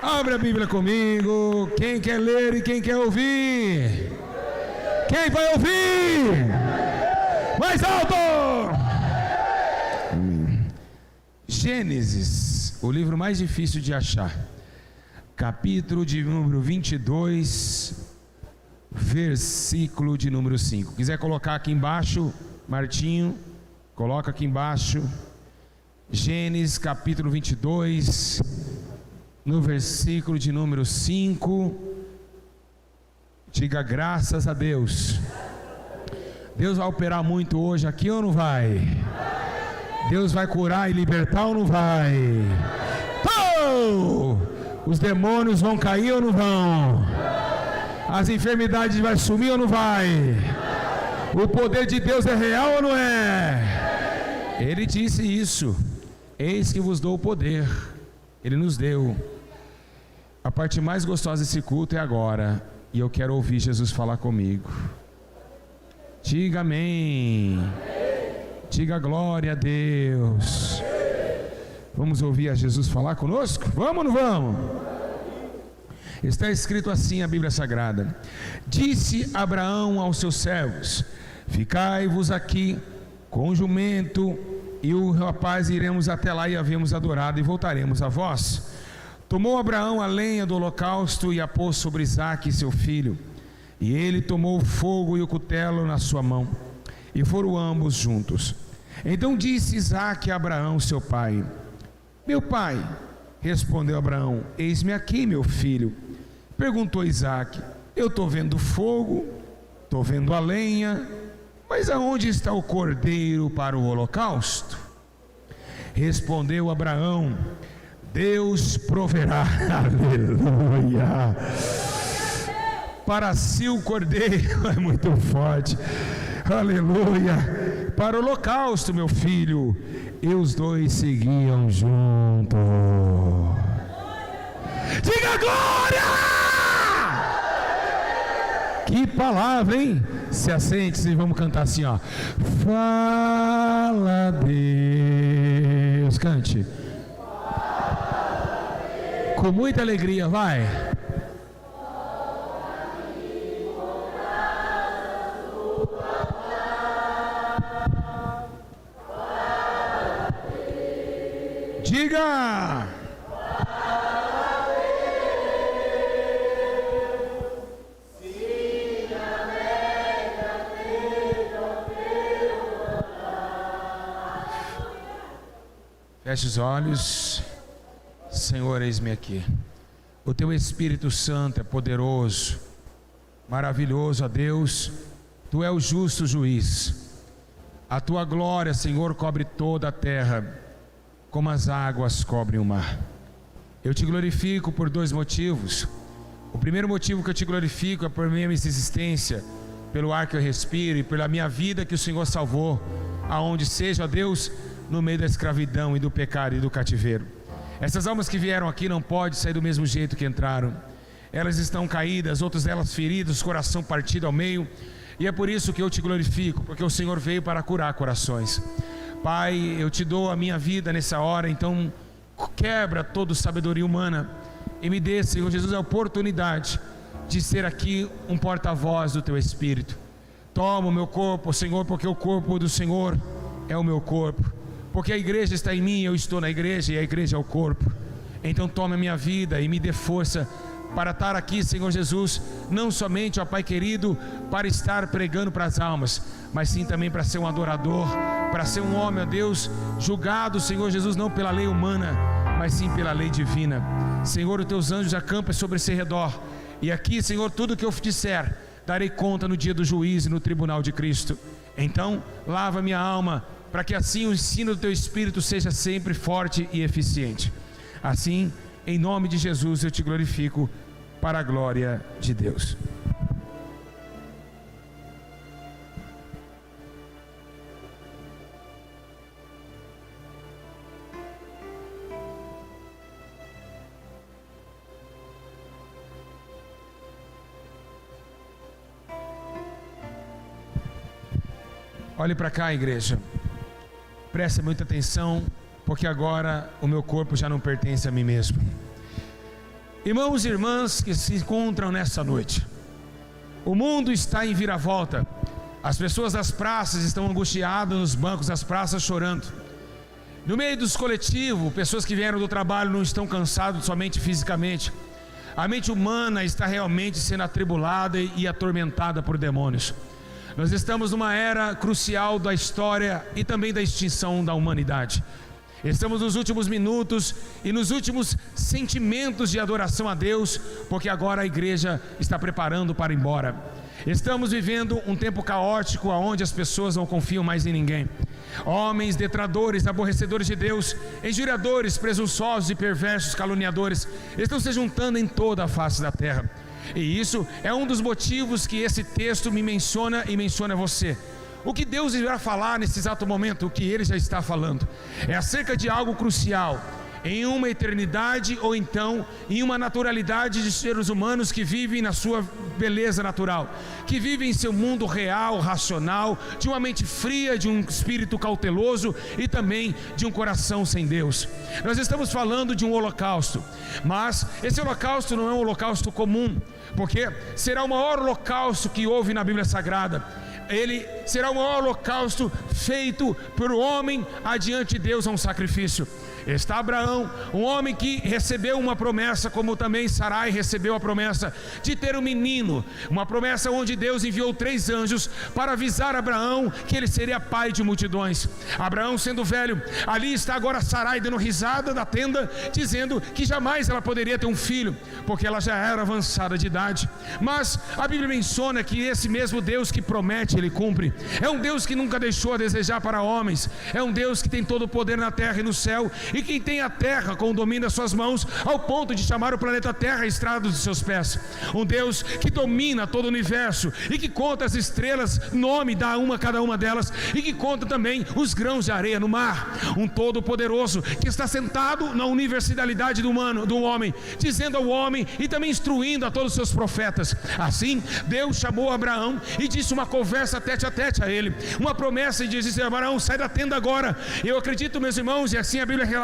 Abra a Bíblia comigo. Quem quer ler e quem quer ouvir? Quem vai ouvir? Mais alto! Amém. Gênesis, o livro mais difícil de achar. Capítulo de número 22, versículo de número 5. Quiser colocar aqui embaixo, Martinho, coloca aqui embaixo. Gênesis capítulo 22, no versículo de número 5. Diga graças a Deus. Deus vai operar muito hoje aqui ou não vai? Deus vai curar e libertar ou não vai? Os demônios vão cair ou não vão? As enfermidades vão sumir ou não vai? O poder de Deus é real ou não é? Ele disse isso: eis que vos dou o poder. Ele nos deu. A parte mais gostosa desse culto é agora, e eu quero ouvir Jesus falar comigo. Diga amém. Diga glória a Deus. Vamos ouvir a Jesus falar conosco? Vamos ou não vamos? Está escrito assim a Bíblia Sagrada: disse Abraão aos seus servos: ficai-vos aqui com o jumento e o rapaz, iremos até lá e havemos adorado e voltaremos a vós. Tomou Abraão a lenha do holocausto e a pôs sobre Isaque seu filho, e ele tomou o fogo e o cutelo na sua mão, e foram ambos juntos. Então disse Isaque a Abraão seu pai: meu pai. Respondeu Abraão: eis-me aqui, meu filho. Perguntou Isaque: eu estou vendo fogo, estou vendo a lenha, mas aonde está o cordeiro para o holocausto? Respondeu Abraão: Deus proverá, aleluia, para si o cordeiro, é muito forte, aleluia, para o holocausto, meu filho. E os dois seguiam juntos. Diga glória! Que palavra, hein? Se assente e vamos cantar assim, ó. Fala Deus. Cante. Com muita alegria, vai. Diga. Feche os olhos. Senhor, eis-me aqui. O teu Espírito Santo é poderoso, maravilhoso, ó Deus. Tu és o justo juiz. A tua glória, Senhor, cobre toda a terra, como as águas cobrem o mar. Eu te glorifico por dois motivos. O primeiro motivo que eu te glorifico é por minha existência, pelo ar que eu respiro e pela minha vida que o Senhor salvou, aonde seja, ó Deus, no meio da escravidão e do pecado e do cativeiro. Essas almas que vieram aqui não podem sair do mesmo jeito que entraram. Elas estão caídas, outras delas feridas, coração partido ao meio. E é por isso que eu te glorifico, porque o Senhor veio para curar corações. Pai, eu te dou a minha vida nessa hora, então quebra toda sabedoria humana e me dê, Senhor Jesus, a oportunidade de ser aqui um porta-voz do teu Espírito. Toma o meu corpo, Senhor, porque o corpo do Senhor é o meu corpo. Porque a igreja está em mim, eu estou na igreja e a igreja é o corpo. Então tome a minha vida e me dê força para estar aqui, Senhor Jesus, não somente, ó Pai querido, para estar pregando para as almas, mas sim também para ser um adorador, para ser um homem, ó Deus, julgado, Senhor Jesus, não pela lei humana, mas sim pela lei divina. Senhor, os teus anjos acampam sobre esse redor, e aqui, Senhor, tudo que eu disser, darei conta no dia do juízo e no tribunal de Cristo. Então, lava minha alma, para que assim o ensino do teu Espírito seja sempre forte e eficiente. Assim, em nome de Jesus, eu te glorifico para a glória de Deus. Olhe para cá, igreja. Preste muita atenção, porque agora o meu corpo já não pertence a mim mesmo. Irmãos e irmãs que se encontram nessa noite, o mundo está em viravolta. As pessoas das praças estão angustiadas nos bancos das praças chorando. No meio dos coletivos, pessoas que vieram do trabalho não estão cansadas somente fisicamente. A mente humana está realmente sendo atribulada e atormentada por demônios. Nós estamos numa era crucial da história e também da extinção da humanidade. Estamos nos últimos minutos e nos últimos sentimentos de adoração a Deus, porque agora a igreja está preparando para ir embora. Estamos vivendo um tempo caótico, onde as pessoas não confiam mais em ninguém. Homens detratores, aborrecedores de Deus, injuriadores, presunçosos e perversos, caluniadores, estão se juntando em toda a face da terra. E isso é um dos motivos que esse texto me menciona e menciona você. O que Deus irá falar nesse exato momento, o que Ele já está falando, é acerca de algo crucial, em uma eternidade ou então em uma naturalidade de seres humanos que vivem na sua beleza natural, que vivem em seu mundo real, racional, de uma mente fria, de um espírito cauteloso e também de um coração sem Deus. Nós estamos falando de um holocausto, mas esse holocausto não é um holocausto comum, porque será o maior holocausto que houve na Bíblia Sagrada. Ele será o maior holocausto feito por homem adiante de Deus a um sacrifício. Está Abraão, um homem que recebeu uma promessa, como também Sarai recebeu a promessa de ter um menino, uma promessa onde Deus enviou 3 anjos para avisar Abraão que ele seria pai de multidões. Abraão sendo velho, ali está agora Sarai dando risada da tenda, dizendo que jamais ela poderia ter um filho, porque ela já era avançada de idade. Mas a Bíblia menciona que esse mesmo Deus que promete, Ele cumpre. É um Deus que nunca deixou a desejar para homens, é um Deus que tem todo o poder na terra e no céu, e quem tem a terra com o domínio das suas mãos, ao ponto de chamar o planeta Terra a estrada dos seus pés. Um Deus que domina todo o universo e que conta as estrelas, nome dá uma a cada uma delas, e que conta também os grãos de areia no mar. Um todo poderoso que está sentado na universalidade do homem, dizendo ao homem e também instruindo a todos os seus profetas. Assim Deus chamou Abraão e disse uma conversa tete a tete a ele, uma promessa, e disse: Abraão, sai da tenda agora. Eu acredito, meus irmãos, e assim a Bíblia relata,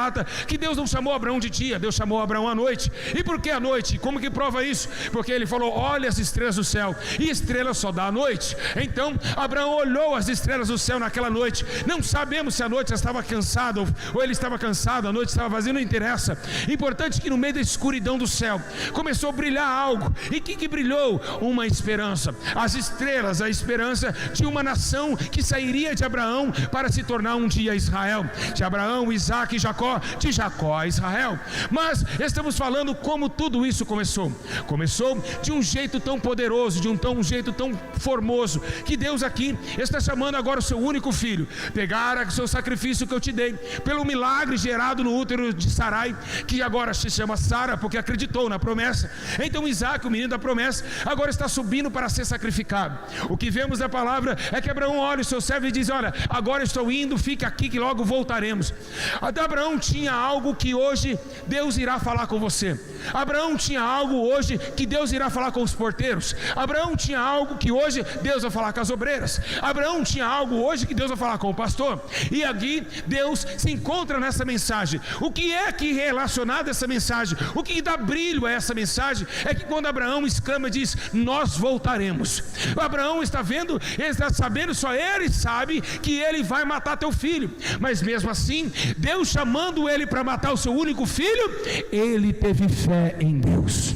que Deus não chamou Abraão de dia, Deus chamou Abraão à noite. E por que à noite? Como que prova isso? Porque ele falou: olha as estrelas do céu, e estrelas só dá à noite. Então Abraão olhou as estrelas do céu naquela noite. Não sabemos se a noite estava cansada ou ele estava cansado, a noite estava vazia, não interessa. Importante que no meio da escuridão do céu começou a brilhar algo. E o que brilhou? Uma esperança. As estrelas, a esperança de uma nação que sairia de Abraão para se tornar um dia Israel. De Abraão, Isaac e Jacó, de Jacó a Israel. Mas estamos falando como tudo isso começou. Começou de um jeito tão poderoso, de um jeito tão formoso, que Deus aqui está chamando agora o seu único filho. Pegar o seu sacrifício que eu te dei, pelo milagre gerado no útero de Sarai, que agora se chama Sara, porque acreditou na promessa. Então Isaac, o menino da promessa, agora está subindo para ser sacrificado. O que vemos na palavra é que Abraão olha o seu servo e diz: olha, agora estou indo, fica aqui que logo voltaremos. Até Abraão tinha algo que hoje Deus irá falar com você. Abraão tinha algo hoje que Deus irá falar com os porteiros. Abraão tinha algo que hoje Deus vai falar com as obreiras. Abraão tinha algo hoje que Deus vai falar com o pastor. E aqui Deus se encontra nessa mensagem. O que é que relacionado a essa mensagem, o que dá brilho a essa mensagem, é que quando Abraão exclama e diz: nós voltaremos. Abraão está vendo, ele está sabendo, só ele sabe que ele vai matar teu filho. Mas mesmo assim, Deus chamando ele para matar o seu único filho, ele teve fé em Deus.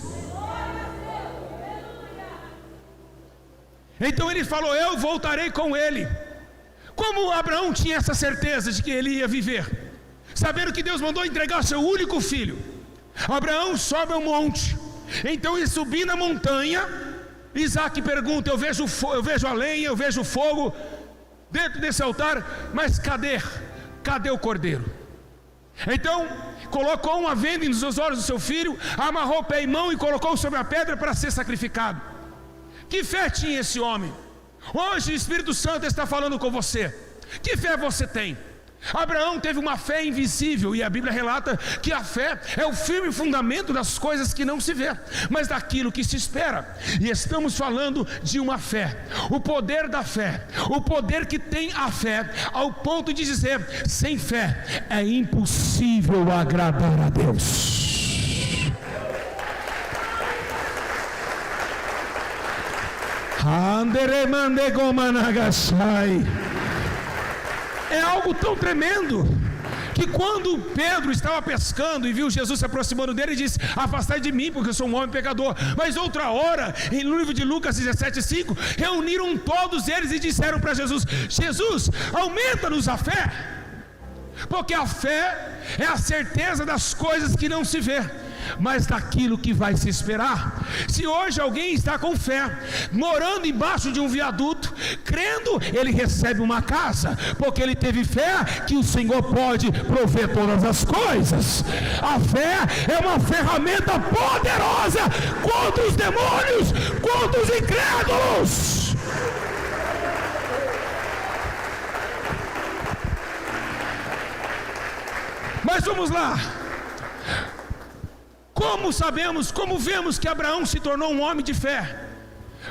Então ele falou: eu voltarei com ele. Como Abraão tinha essa certeza de que ele ia viver, sabendo que Deus mandou entregar seu único filho, Abraão sobe ao monte. Então ele subiu na montanha, Isaac pergunta: eu vejo a lenha, eu vejo o fogo dentro desse altar, mas cadê o cordeiro? Então colocou uma venda nos olhos do seu filho, amarrou pé e mão e colocou sobre a pedra para ser sacrificado. Que fé tinha esse homem? Hoje o Espírito Santo está falando com você. Que fé você tem? Abraão teve uma fé invisível, e a Bíblia relata que a fé é o firme fundamento das coisas que não se vê, mas daquilo que se espera. E estamos falando de uma fé, o poder da fé, o poder que tem a fé, ao ponto de dizer: sem fé é impossível agradar a Deus. É algo tão tremendo que quando Pedro estava pescando e viu Jesus se aproximando dele, ele disse: afastai de mim, porque eu sou um homem pecador. Mas outra hora, no livro de Lucas 17:5, reuniram todos eles e disseram para Jesus: Jesus, aumenta-nos a fé, porque a fé é a certeza das coisas que não se vê, mas daquilo que vai se esperar. Se hoje alguém está com fé, morando embaixo de um viaduto, crendo, ele recebe uma casa, porque ele teve fé que o Senhor pode prover todas as coisas. A fé é uma ferramenta poderosa contra os demônios, contra os incrédulos. Mas vamos lá. Como sabemos, como vemos que Abraão se tornou um homem de fé?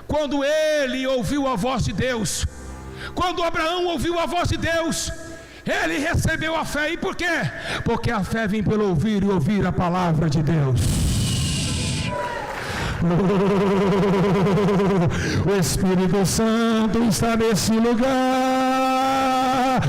Quando ele ouviu a voz de Deus. Quando Abraão ouviu a voz de Deus, ele recebeu a fé. E por quê? Porque a fé vem pelo ouvir e ouvir a palavra de Deus. O Espírito Santo está nesse lugar.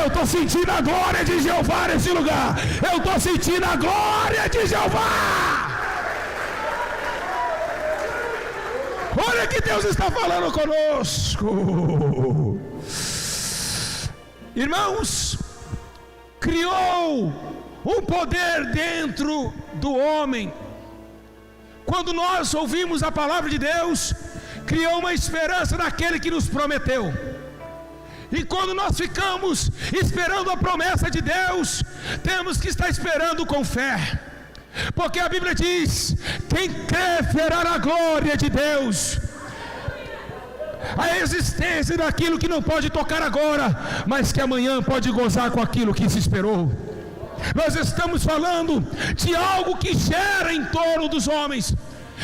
Eu estou sentindo a glória de Jeová nesse lugar. Eu estou sentindo a glória de Jeová. Olha que Deus está falando conosco. Irmãos, criou um poder dentro do homem. Quando nós ouvimos a palavra de Deus, criou uma esperança naquele que nos prometeu. E quando nós ficamos esperando a promessa de Deus, temos que estar esperando com fé, porque a Bíblia diz: quem crê verá a glória de Deus. A existência daquilo que não pode tocar agora, mas que amanhã pode gozar com aquilo que se esperou. Nós estamos falando de algo que gera em torno dos homens.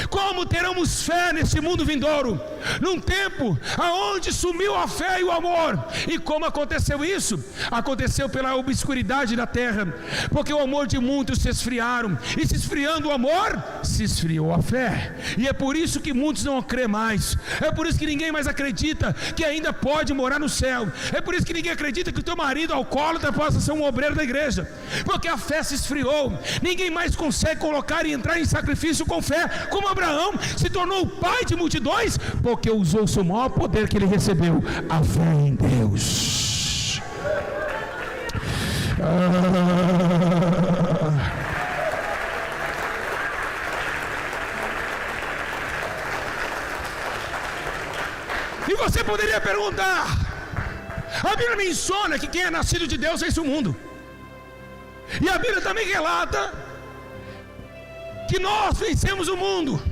Como teremos fé nesse mundo vindouro, num tempo aonde sumiu a fé e o amor? E como aconteceu isso? Aconteceu pela obscuridade da terra, porque o amor de muitos se esfriaram, e se esfriando o amor, se esfriou a fé. E é por isso que muitos não crê mais. É por isso que ninguém mais acredita que ainda pode morar no céu. É por isso que ninguém acredita que o teu marido alcoólatra possa ser um obreiro da igreja, porque a fé se esfriou. Ninguém mais consegue colocar e entrar em sacrifício com fé, como Abraão se tornou o pai de multidões, porque usou o seu maior poder que ele recebeu, a fé em Deus. E você poderia perguntar: a Bíblia menciona que quem é nascido de Deus vence o mundo, e a Bíblia também relata que nós vencemos o mundo.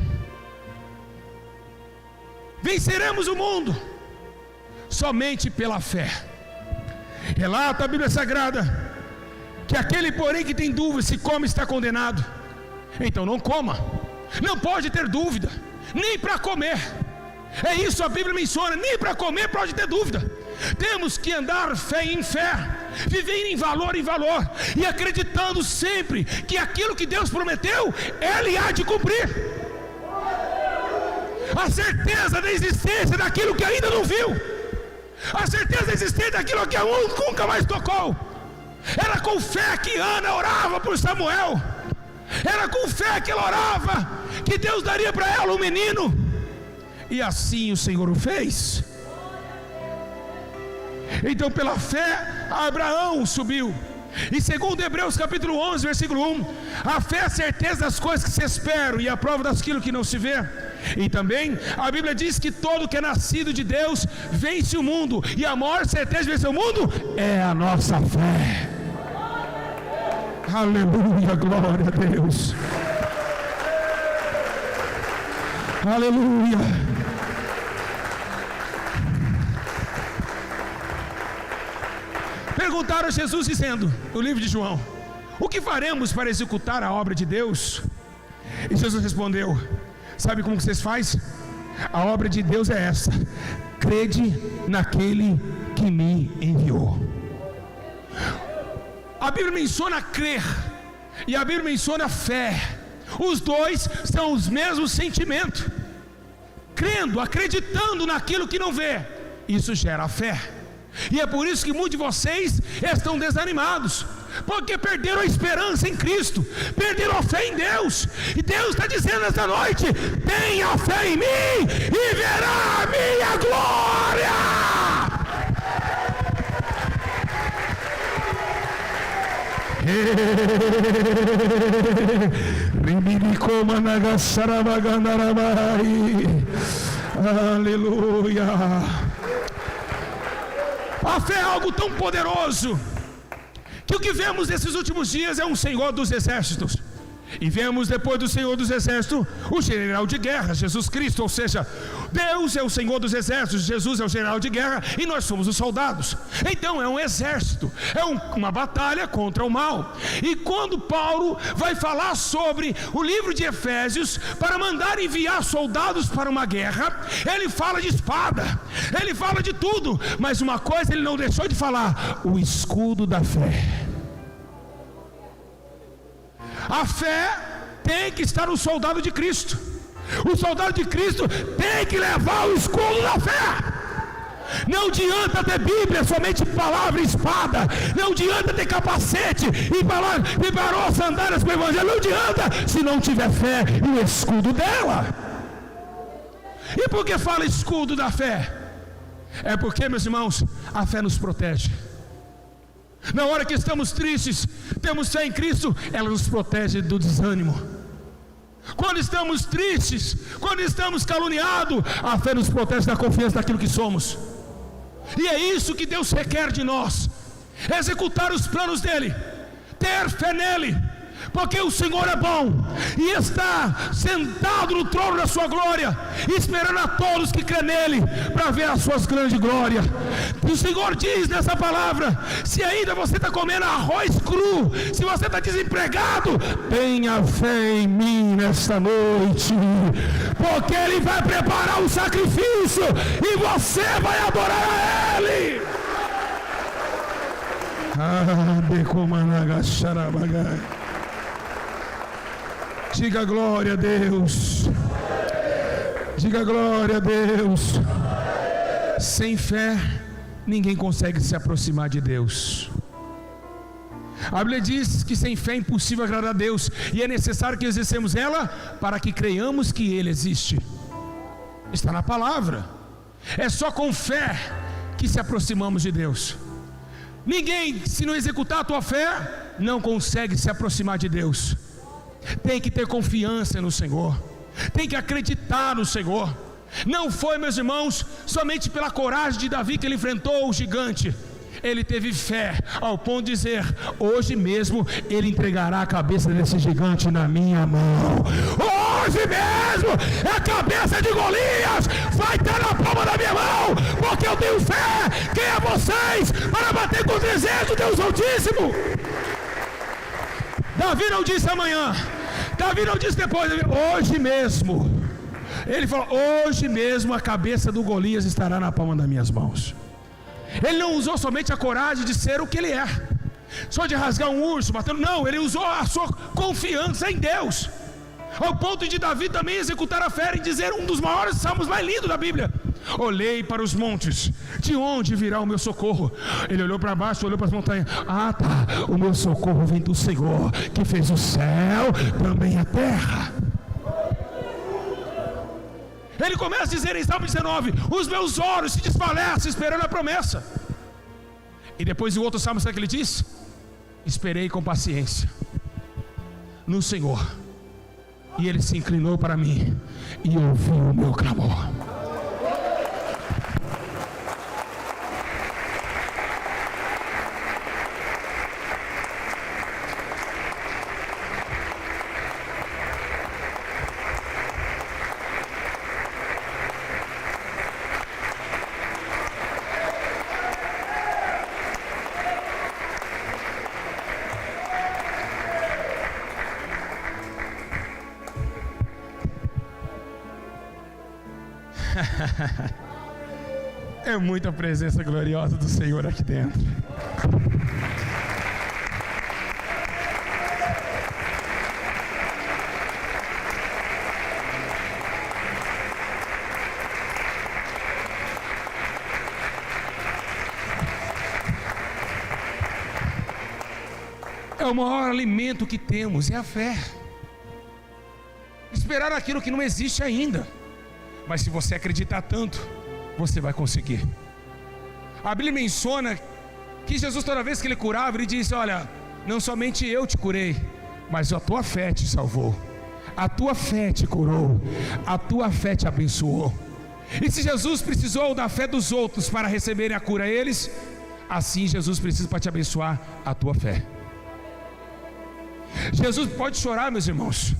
Venceremos o mundo somente pela fé. Relata a Bíblia Sagrada que aquele, porém, que tem dúvida se come está condenado. Então não coma, não pode ter dúvida, nem para comer. É isso a Bíblia menciona, nem para comer pode ter dúvida. Temos que andar fé em fé, viver em valor, e acreditando sempre que aquilo que Deus prometeu, Ele há de cumprir. A certeza da existência daquilo que ainda não viu, a certeza da existência daquilo que nunca mais tocou. Era com fé que Ana orava por Samuel, era com fé que ela orava que Deus daria para ela um menino, e assim o Senhor o fez. Então pela fé Abraão subiu. E segundo Hebreus capítulo 11 versículo 1, a fé é a certeza das coisas que se esperam e a prova daquilo que não se vê. E também a Bíblia diz que todo que é nascido de Deus vence o mundo, e a maior certeza de vencer o mundo é a nossa fé. Aleluia, glória a Deus. Aleluia. Perguntaram a Jesus dizendo, no livro de João: o que faremos para executar a obra de Deus? E Jesus respondeu: sabe como vocês fazem? A obra de Deus é essa: crede naquele que me enviou. A Bíblia menciona crer e a Bíblia menciona fé. Os dois são os mesmos sentimentos. Crendo, acreditando naquilo que não vê, isso gera fé. E é por isso que muitos de vocês estão desanimados, porque perderam a esperança em Cristo, perderam a fé em Deus. E Deus está dizendo esta noite: tenha fé em mim e verá a minha glória. Aleluia. A fé é algo tão poderoso que o que vemos nesses últimos dias é um Senhor dos exércitos. E vemos depois do Senhor dos exércitos o general de guerra, Jesus Cristo. Ou seja, Deus é o Senhor dos exércitos, Jesus é o general de guerra e nós somos os soldados. Então é um exército, é uma batalha contra o mal. E quando Paulo vai falar sobre o livro de Efésios, para mandar enviar soldados para uma guerra, ele fala de espada, ele fala de tudo, mas uma coisa ele não deixou de falar: o escudo da fé. A fé tem que estar no soldado de Cristo. O soldado de Cristo tem que levar o escudo da fé. Não adianta ter Bíblia, somente palavra e espada. Não adianta ter capacete e palavra, e parou sandálias para o Evangelho. Não adianta se não tiver fé e o escudo dela. E por que fala escudo da fé? É porque, meus irmãos, a fé nos protege. Na hora que estamos tristes, temos fé em Cristo, ela nos protege do desânimo. Quando estamos tristes, quando estamos caluniados, a fé nos protege da confiança daquilo que somos. E é isso que Deus requer de nós: executar os planos dEle, ter fé nele, porque o Senhor é bom e está sentado no trono da sua glória, esperando a todos que crê nele para ver as suas grandes glórias. E o Senhor diz nessa palavra: se ainda você está comendo arroz cru, se você está desempregado, tenha fé em mim nesta noite, porque ele vai preparar um sacrifício e você vai adorar a ele. Diga glória a Deus. Diga glória a Deus. Sem fé, ninguém consegue se aproximar de Deus. A Bíblia diz que sem fé é impossível agradar a Deus, e é necessário que exercemos ela para que creiamos que Ele existe. Está na palavra. É só com fé que se aproximamos de Deus. Ninguém, se não executar a tua fé, não consegue se aproximar de Deus. Tem que ter confiança no Senhor, tem que acreditar no Senhor. Não foi, meus irmãos, somente pela coragem de Davi que ele enfrentou o gigante. Ele teve fé ao ponto de dizer: hoje mesmo ele entregará a cabeça desse gigante na minha mão. Hoje mesmo a cabeça de Golias vai estar na palma da minha mão, porque eu tenho fé. Quem é vocês para bater contra o exército de Deus Altíssimo? Davi não disse amanhã, Davi não disse depois, hoje mesmo. Ele falou: hoje mesmo a cabeça do Golias estará na palma das minhas mãos. Ele não usou somente a coragem de ser o que ele é, só de rasgar um urso, batendo. Não, ele usou a sua confiança em Deus, ao ponto de Davi também executar a fé e dizer um dos maiores salmos mais lindos da Bíblia: olhei para os montes, de onde virá o meu socorro? Ele olhou para baixo, olhou para as montanhas. Ah tá, o meu socorro vem do Senhor, que fez o céu, também a terra. Ele começa a dizer em Salmo 19: os meus olhos se desfalecem esperando a promessa. E depois o outro salmo, sabe o que ele diz? Esperei com paciência no Senhor, e Ele se inclinou para mim e ouviu o meu clamor. É muita presença gloriosa do Senhor aqui dentro. o maior alimento que temos, é a fé. Esperar aquilo que não existe ainda. Mas se você acreditar tanto, você vai conseguir. A Bíblia menciona que Jesus, toda vez que ele curava, ele disse: olha, não somente eu te curei, mas a tua fé te salvou, a tua fé te curou, a tua fé te abençoou. E se Jesus precisou da fé dos outros para receberem a cura eles, assim Jesus precisa para te abençoar a tua fé. Jesus pode chorar, meus irmãos.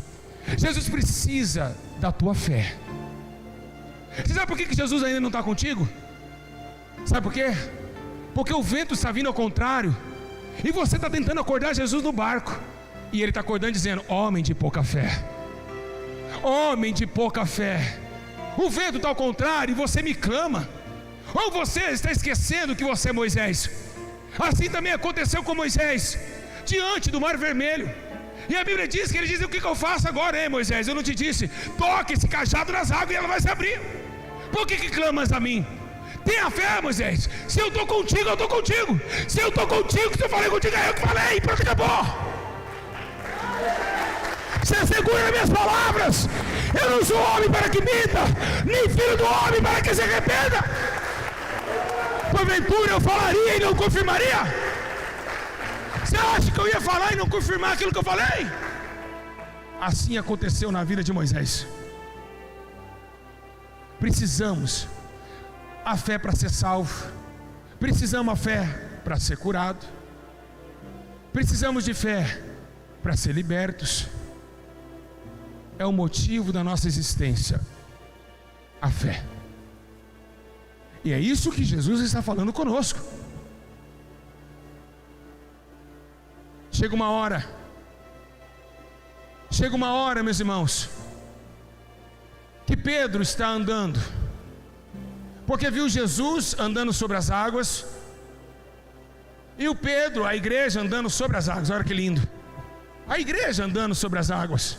Jesus precisa da tua fé. Você sabe por que Jesus ainda não está contigo? Sabe por quê? Porque o vento está vindo ao contrário, e você está tentando acordar Jesus no barco, e ele está acordando dizendo: homem de pouca fé, homem de pouca fé. O vento está ao contrário e você me clama. Ou você está esquecendo que você é Moisés? Assim também aconteceu com Moisés diante do Mar Vermelho. E a Bíblia diz que ele diz: o que eu faço agora, hein, Moisés? Eu não te disse, toque esse cajado nas águas e ela vai se abrir. Por que clamas a mim? Tenha fé, Moisés. Se eu estou contigo, eu estou contigo. Se eu estou contigo, se eu falei contigo, é eu que falei. Pronto, acabou. Você segura as minhas palavras. Eu não sou homem para que minta, nem filho do homem para que se arrependa. Porventura eu falaria e não confirmaria? Você acha que eu ia falar e não confirmar aquilo que eu falei? Assim aconteceu na vida de Moisés. Precisamos a fé para ser salvo, precisamos a fé para ser curado, precisamos de fé para ser libertos. É o motivo da nossa existência, a fé. E é isso que Jesus está falando conosco. Chega uma hora, meus irmãos, que Pedro está andando, porque viu Jesus andando sobre as águas, e o Pedro, a igreja, andando sobre as águas. Olha que lindo, a igreja andando sobre as águas.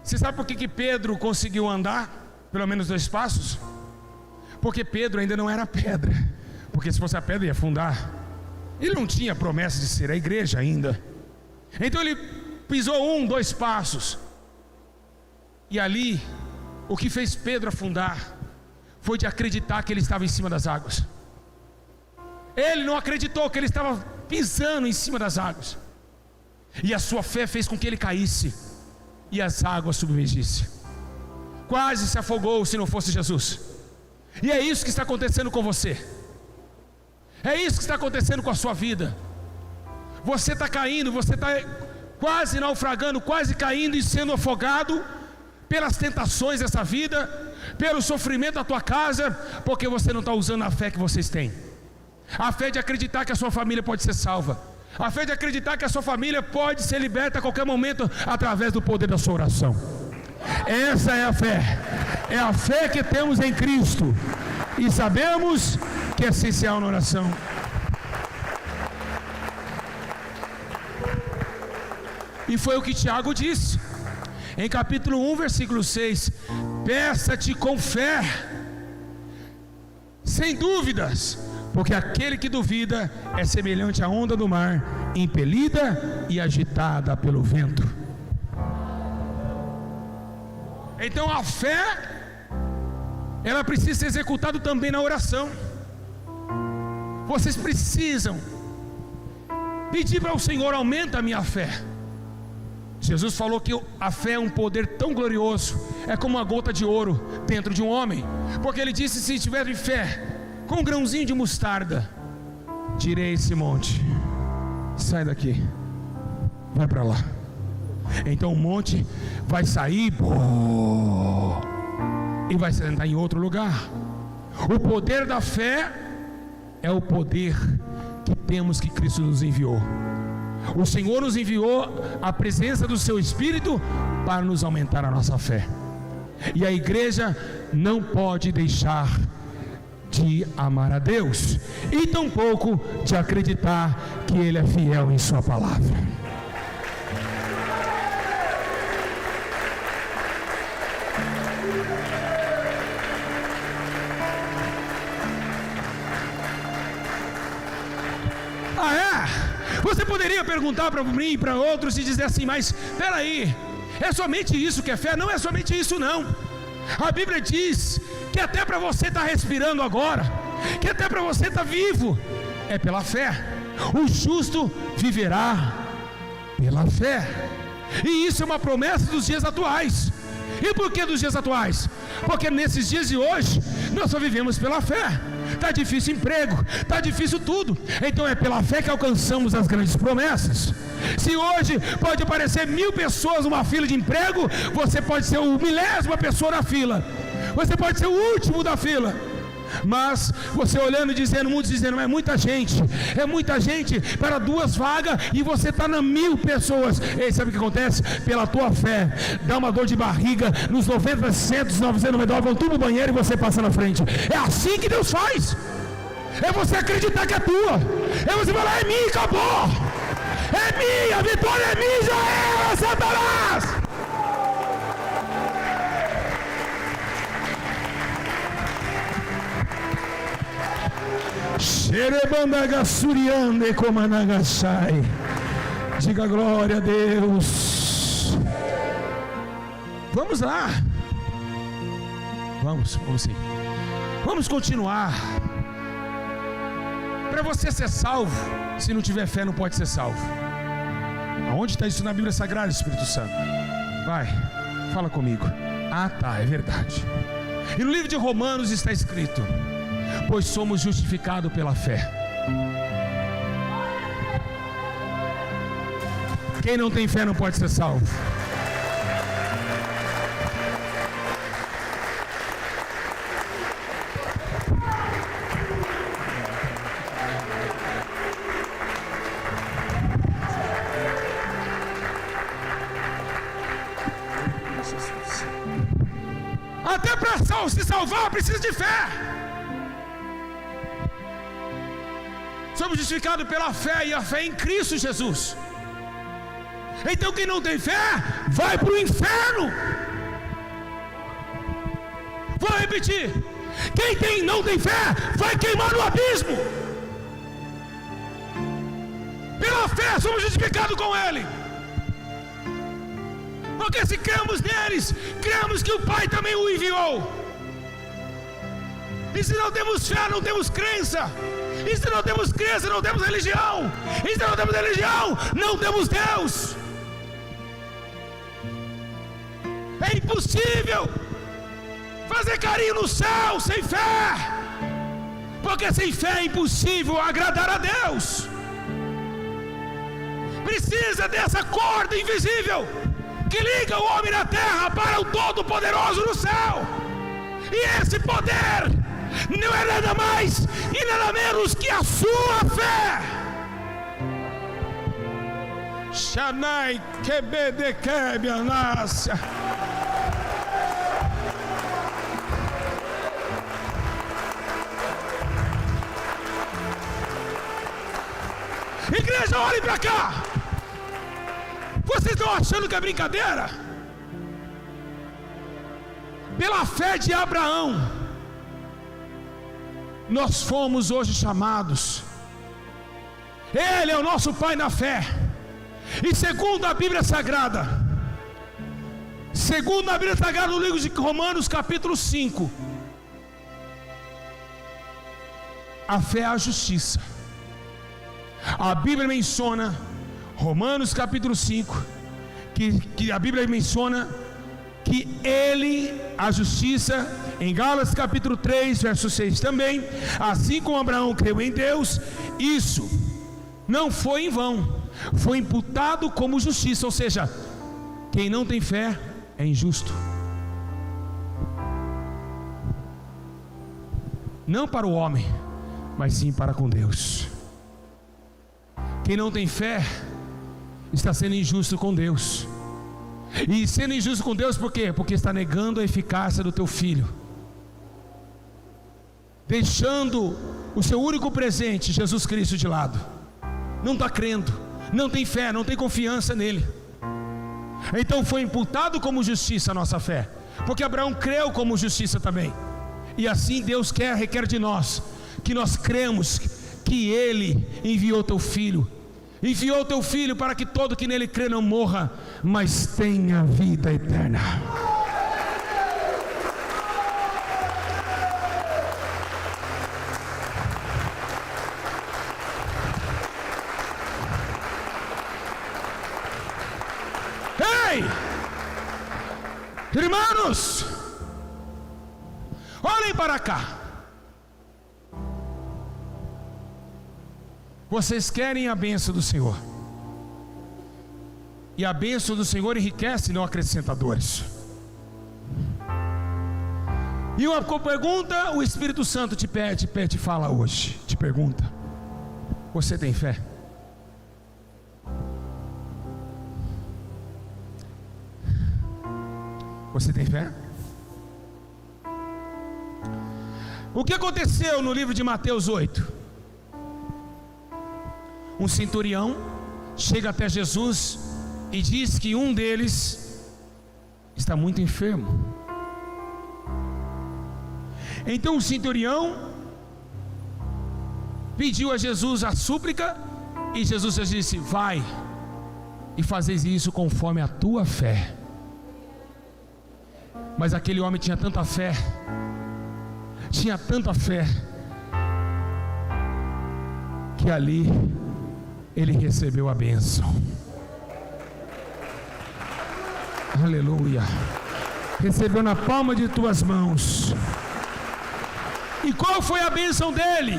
Você sabe por que Pedro conseguiu andar pelo menos 2 passos? Porque Pedro ainda não era pedra, porque se fosse a pedra ia afundar. Ele não tinha promessa de ser a igreja ainda. Então ele pisou 1, 2 passos, e ali o que fez Pedro afundar foi de acreditar que ele estava em cima das águas. Ele não acreditou que ele estava pisando em cima das águas, e a sua fé fez com que ele caísse e as águas submergissem. Quase se afogou se não fosse Jesus. E é isso que está acontecendo com você. É isso que está acontecendo com a sua vida. Você está caindo, você está quase naufragando, quase caindo e sendo afogado pelas tentações dessa vida, pelo sofrimento da tua casa, porque você não está usando a fé que vocês têm. A fé de acreditar que a sua família pode ser salva, a fé de acreditar que a sua família pode ser liberta a qualquer momento através do poder da sua oração. Essa é a fé. É a fé que temos em Cristo, e sabemos que é essencial na oração. E foi o que Tiago disse em capítulo 1, versículo 6: peça-te com fé, sem dúvidas, porque aquele que duvida é semelhante à onda do mar, impelida e agitada pelo vento. Então a fé, ela precisa ser executada também na oração. Vocês precisam pedir para o Senhor: aumenta a minha fé. Jesus falou que a fé é um poder tão glorioso, é como uma gota de ouro dentro de um homem, porque ele disse: se tiver fé com um grãozinho de mostarda, tirei esse monte, sai daqui, vai para lá. Então o monte vai sair e vai se sentar em outro lugar. O poder da fé é o poder que temos, que Cristo nos enviou. O Senhor nos enviou a presença do seu Espírito para nos aumentar a nossa fé. E a igreja não pode deixar de amar a Deus, e tampouco de acreditar que Ele é fiel em sua palavra. Você poderia perguntar para mim e para outros e dizer assim: mas espera aí, é somente isso que é fé? Não é somente isso não. A Bíblia diz que até para você estar respirando agora, que até para você estar vivo, é pela fé. O justo viverá pela fé. E isso é uma promessa dos dias atuais. E por que dos dias atuais? Porque nesses dias de hoje nós só vivemos pela fé. Está difícil emprego, está difícil tudo. Então é pela fé que alcançamos as grandes promessas. Se hoje pode aparecer 1000 pessoas numa fila de emprego, você pode ser o 1000ª pessoa na fila, você pode ser o último da fila. Mas você olhando e dizendo, muitos dizendo, é muita gente para 2 vagas, e você está na 1000 pessoas. E sabe o que acontece? Pela tua fé, dá uma dor de barriga, nos 90, 100, 999 vão tudo no banheiro e você passa na frente. É assim que Deus faz. É você acreditar que é tua, é você falar: é minha, acabou, é minha, a vitória é minha, já era, Satanás. Diga glória a Deus. Vamos lá. Vamos sim. Vamos continuar. Para você ser salvo, se não tiver fé, não pode ser salvo. Aonde está isso na Bíblia Sagrada, Espírito Santo? Vai, fala comigo. Ah, tá, é verdade. E no livro de Romanos está escrito: pois somos justificados pela fé. Quem não tem fé não pode ser salvo. Até para se salvar precisa de fé. Somos justificados pela fé, e a fé em Cristo Jesus. Então quem não tem fé vai para o inferno. Vou repetir: quem não tem fé vai queimar no abismo. Pela fé somos justificados com Ele, porque se cremos neles, cremos que o Pai também o enviou. E se não temos fé, não temos crença. E se não temos crença, não temos religião. E se não temos religião, não temos Deus. É impossível fazer carinho no céu sem fé, porque sem fé é impossível agradar a Deus. Precisa dessa corda invisível que liga o homem na terra para o Todo-Poderoso no céu. E esse poder não é nada mais e nada menos que a sua fé. Shanai Kebedekebe Anácia. Igreja, olhem para cá. Vocês estão achando que é brincadeira? Pela fé de Abraão, nós fomos hoje chamados. Ele é o nosso pai na fé. E segundo a Bíblia Sagrada, no livro de Romanos capítulo 5, a fé é a justiça. A Bíblia menciona, Romanos capítulo 5, que a Bíblia menciona que Ele, a justiça, em Gálatas capítulo 3, verso 6 também, assim como Abraão creu em Deus, isso não foi em vão, foi imputado como justiça. Ou seja, quem não tem fé é injusto. Não para o homem, mas sim para com Deus. Quem não tem fé está sendo injusto com Deus. E sendo injusto com Deus por quê? Porque está negando a eficácia do teu filho, deixando o seu único presente, Jesus Cristo, de lado. Não está crendo, não tem fé, não tem confiança nele. Então foi imputado como justiça a nossa fé, porque Abraão creu como justiça também. E assim Deus requer de nós que nós cremos que Ele enviou teu filho, enviou teu Filho para que todo que nele crê não morra, mas tenha vida eterna. Ei, irmãos, olhem para cá. Vocês querem a bênção do Senhor, e a bênção do Senhor enriquece, não acrescenta dores. E uma pergunta o Espírito Santo te fala hoje, te pergunta: você tem fé? Você tem fé? O que aconteceu no livro de Mateus 8? Um centurião chega até Jesus e diz que um deles está muito enfermo. Então o centurião pediu a Jesus a súplica, e Jesus já disse: vai e fazeis isso conforme a tua fé. Mas aquele homem tinha tanta fé, que ali ele recebeu a bênção. Aleluia. Recebeu na palma de tuas mãos. E qual foi a bênção dele?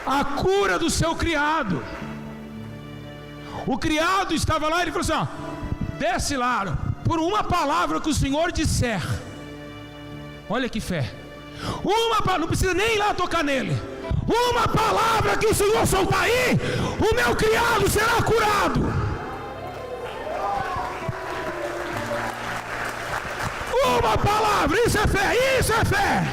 A cura do seu criado. O criado estava lá e ele falou assim: ó, desce lá, por uma palavra que o Senhor disser. Olha que fé. Uma palavra, não precisa nem ir lá tocar nele. Uma palavra que o Senhor soltar aí, o meu criado será curado. Uma palavra, isso é fé, isso é fé.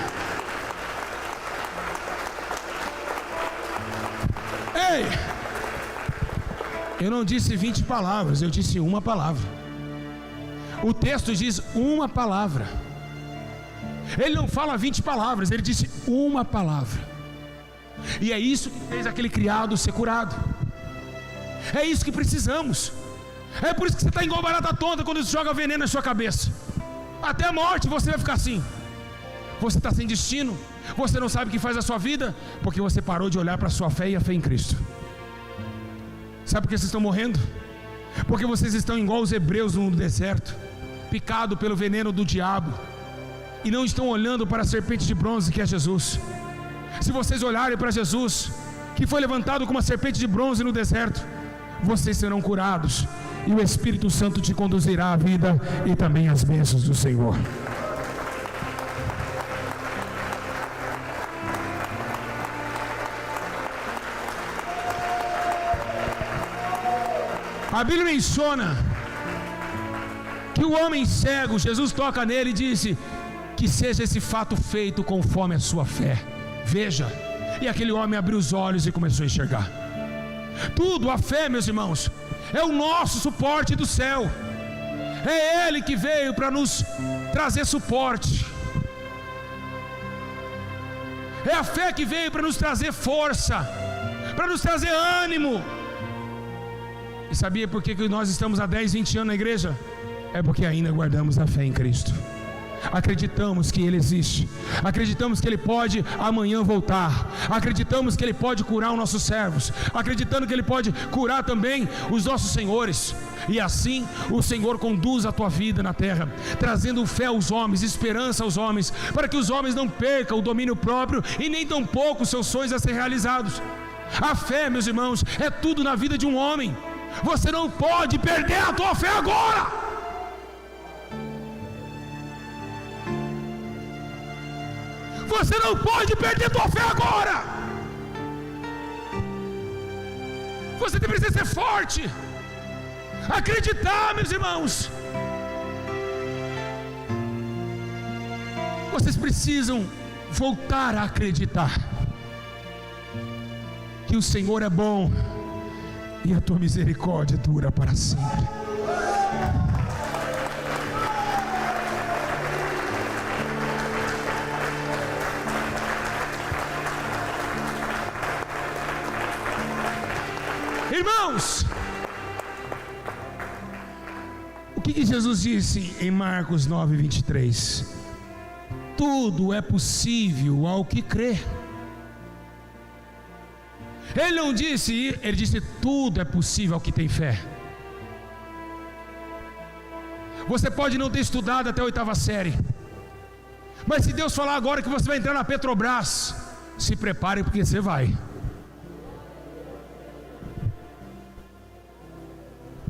Ei, eu não disse 20 palavras, eu disse uma palavra. O texto diz uma palavra. Ele não fala 20 palavras, ele disse uma palavra. E é isso que fez aquele criado ser curado. É isso que precisamos. É por isso que você está igual barata tonta quando você joga veneno na sua cabeça. Até a morte você vai ficar assim. Você está sem destino. Você não sabe o que faz a sua vida, porque você parou de olhar para a sua fé e a fé em Cristo. Sabe por que vocês estão morrendo? Porque vocês estão igual os hebreus no deserto, picado pelo veneno do diabo, e não estão olhando para a serpente de bronze que é Jesus. Se vocês olharem para Jesus, que foi levantado como uma serpente de bronze no deserto, vocês serão curados, e o Espírito Santo te conduzirá à vida e também às bênçãos do Senhor. A Bíblia menciona que o homem cego, Jesus toca nele e disse: que seja esse fato feito conforme a sua fé. Veja, e aquele homem abriu os olhos e começou a enxergar. Tudo, a fé, meus irmãos, é o nosso suporte do céu. É Ele que veio para nos trazer suporte. É a fé que veio para nos trazer força, para nos trazer ânimo. E sabia por que nós estamos há 10, 20 anos na igreja? É porque ainda guardamos a fé em Cristo. Acreditamos que Ele existe, acreditamos que Ele pode amanhã voltar, acreditamos que Ele pode curar os nossos servos, acreditando que Ele pode curar também os nossos senhores. E assim o Senhor conduz a tua vida na terra, trazendo fé aos homens, esperança aos homens, para que os homens não percam o domínio próprio e nem tampouco os seus sonhos a ser realizados. A fé, meus irmãos, é tudo na vida de um homem. Você não pode perder a tua fé agora. Você não pode perder a tua fé agora. Você precisa ser forte, acreditar, meus irmãos. Vocês precisam voltar a acreditar que o Senhor é bom e a tua misericórdia dura para sempre. Irmãos, o que Jesus disse em Marcos 9:23? Tudo é possível ao que crê. Ele não disse, ele disse tudo é possível ao que tem fé. Você pode não ter estudado até a 8ª série, mas se Deus falar agora que você vai entrar na Petrobras, se prepare, porque você vai.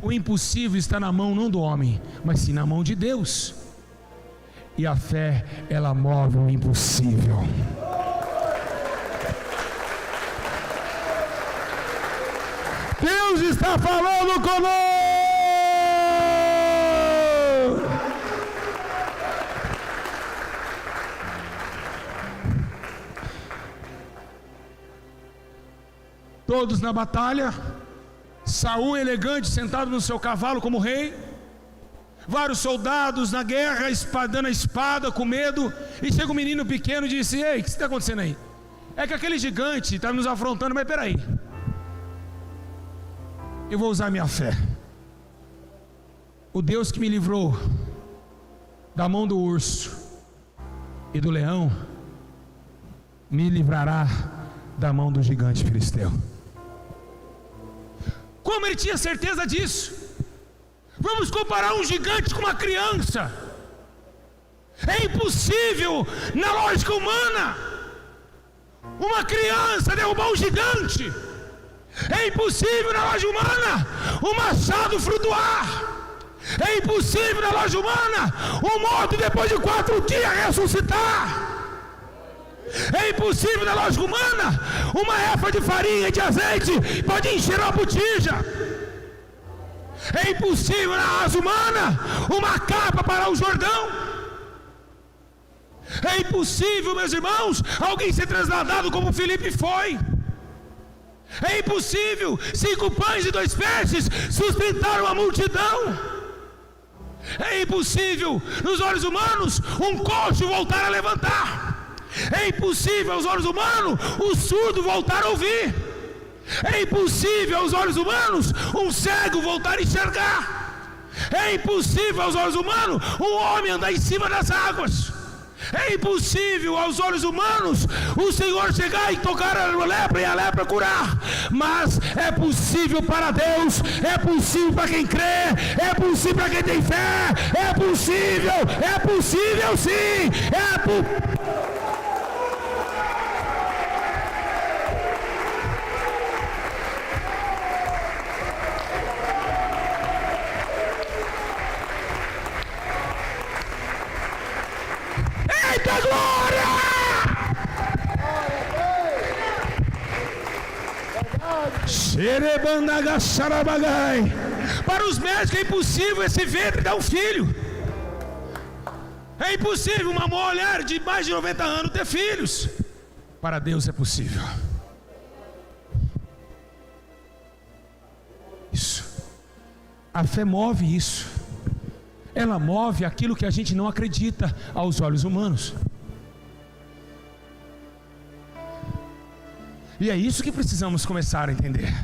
O impossível está na mão não do homem, mas sim na mão de Deus. E a fé, ela move o impossível. Deus está falando conosco. Todos na batalha. Saul elegante, sentado no seu cavalo como rei. Vários soldados na guerra, dando a espada com medo. E chega um menino pequeno e disse: ei, o que está acontecendo aí? É que aquele gigante está nos afrontando. Mas peraí, eu vou usar minha fé. O Deus que me livrou da mão do urso e do leão me livrará da mão do gigante filisteu. Como ele tinha certeza disso? Vamos comparar um gigante com uma criança. É impossível na lógica humana uma criança derrubar um gigante. É impossível na lógica humana um machado flutuar. É impossível na lógica humana um morto depois de 4 dias ressuscitar. É impossível na lógica humana uma éfa de farinha e de azeite pode encher uma botija. É impossível na raça humana uma capa para o Jordão. É impossível, meus irmãos, alguém ser trasladado como Filipe foi. É impossível 5 pães e 2 peixes sustentar uma multidão. É impossível nos olhos humanos um coxo voltar a levantar. É impossível aos olhos humanos o surdo voltar a ouvir. É impossível aos olhos humanos um cego voltar a enxergar. É impossível aos olhos humanos um homem andar em cima das águas. É impossível aos olhos humanos o Senhor chegar e tocar a lepra e a lepra curar. Mas é possível para Deus, é possível para quem crê, é possível para quem tem fé, é possível sim, Eita glória! Para os médicos é impossível esse ventre dar um filho. É impossível uma mulher de mais de 90 anos ter filhos. Para Deus é possível. Isso. A fé move isso. Ela move aquilo que a gente não acredita aos olhos humanos. E é isso que precisamos começar a entender.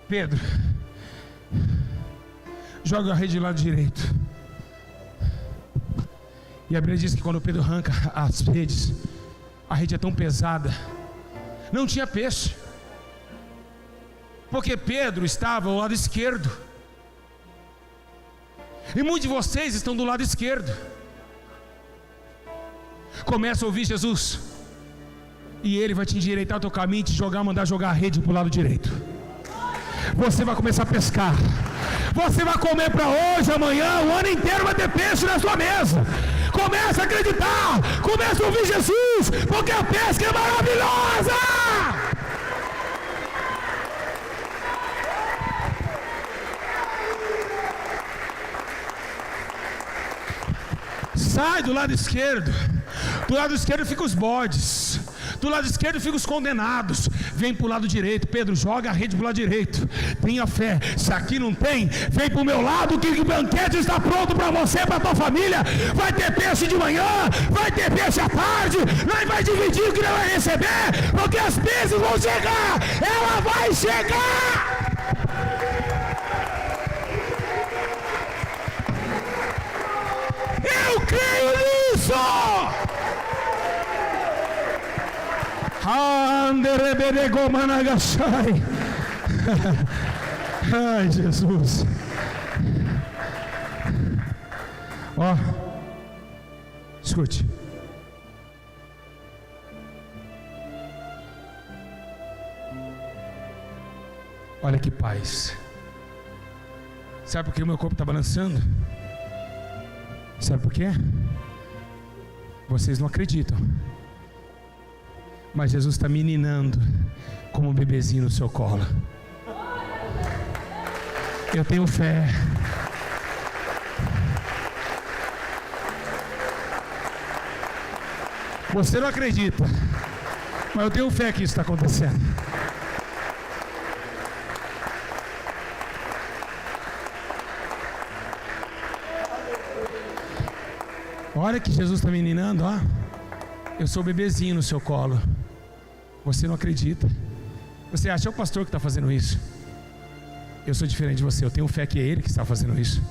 Pedro, joga a rede do lado direito. E a Bíblia diz que quando Pedro arranca as redes, a rede é tão pesada, não tinha peixe, porque Pedro estava ao lado esquerdo. E muitos de vocês estão do lado esquerdo. Começa a ouvir Jesus, e Ele vai te endireitar o teu caminho e te jogar, mandar jogar a rede para o lado direito. Você vai começar a pescar. Você vai comer para hoje, amanhã, o ano inteiro vai ter peixe na sua mesa. Começa a acreditar, começa a ouvir Jesus, porque a pesca é maravilhosa. Sai do lado esquerdo. Do lado esquerdo ficam os bodes. Do lado esquerdo ficam os condenados. vem para o lado direito. Pedro, joga a rede para o lado direito. Tenha fé. Se aqui não tem, vem para o meu lado, que o banquete está pronto para você, para a tua família. Vai ter peixe de manhã, vai ter peixe à tarde. Nós vai dividir o que não vai receber, porque as bênçãos vão chegar. Ela vai chegar. Eu creio nisso. Ai, Jesus. Ó, escute. Olha que paz. Sabe por que o meu corpo está balançando? Sabe por quê? Vocês não acreditam, mas Jesus está meninando como um bebezinho no seu colo. Eu tenho fé. Você não acredita, mas eu tenho fé que isso está acontecendo. Olha que Jesus está meninando, ó. Eu sou o bebezinho no seu colo. Você não acredita. Você acha que é o pastor que está fazendo isso? Eu sou diferente de você. Eu tenho fé que é ele que está fazendo isso.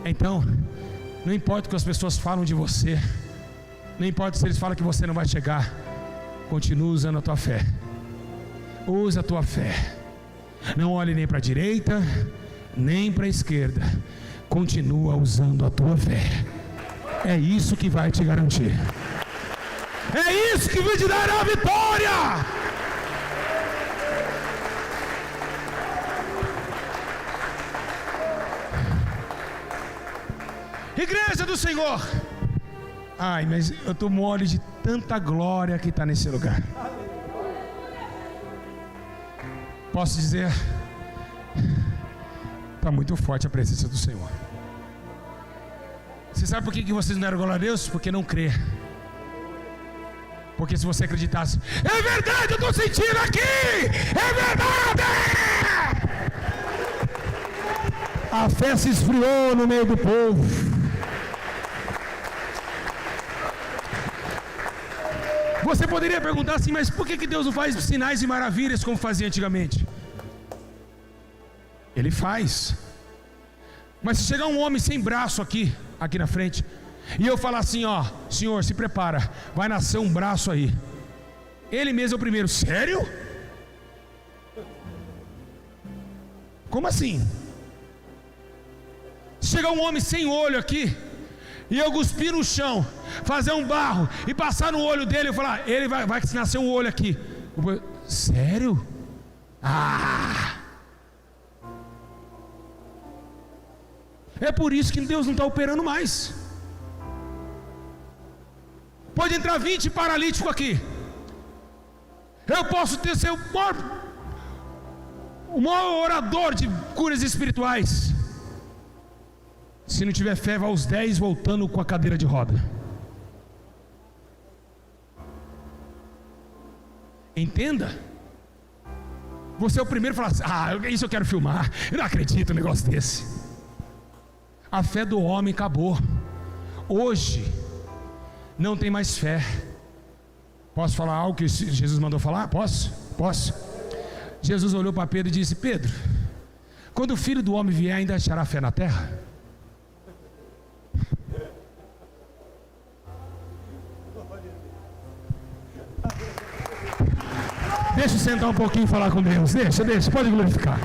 Então, não importa o que as pessoas falam de você, não importa se eles falam que você não vai chegar, continua usando a tua fé. Usa a tua fé. Não olhe nem para a direita, nem para a esquerda. Continua usando a tua fé. É isso que vai te garantir. É isso que vai te dar a vitória. Igreja do Senhor. Ai, mas eu estou mole de tanta glória que está nesse lugar. Posso dizer, está muito forte a presença do Senhor. Você sabe por que vocês não deram glória a Deus? Porque não crê. Porque se você acreditasse, é verdade, eu estou sentindo aqui, é verdade. A fé se esfriou no meio do povo. Você poderia perguntar assim, mas por que Deus não faz sinais e maravilhas como fazia antigamente? Ele faz. Mas se chegar um homem sem braço aqui na frente, e eu falar assim, ó, senhor, se prepara, vai nascer um braço aí. Ele mesmo é o primeiro. Sério? Como assim? Se chegar um homem sem olho aqui, e eu cuspir no chão, fazer um barro e passar no olho dele e falar, ele vai nascer um olho aqui. Sério? Ah! É por isso que Deus não está operando mais. Pode entrar 20 paralíticos aqui. Eu posso ser o maior orador de curas espirituais. Se não tiver fé, vai os 10 voltando com a cadeira de roda. Entenda. Você é o primeiro a falar assim, isso eu quero filmar. Eu não acredito num negócio desse. A fé do homem acabou. Hoje não tem mais fé. Posso falar algo que Jesus mandou falar? Posso? Jesus olhou para Pedro e disse, Pedro, quando o Filho do Homem vier, ainda achará fé na terra? Deixa eu sentar um pouquinho e falar com Deus. Deixa, pode glorificar.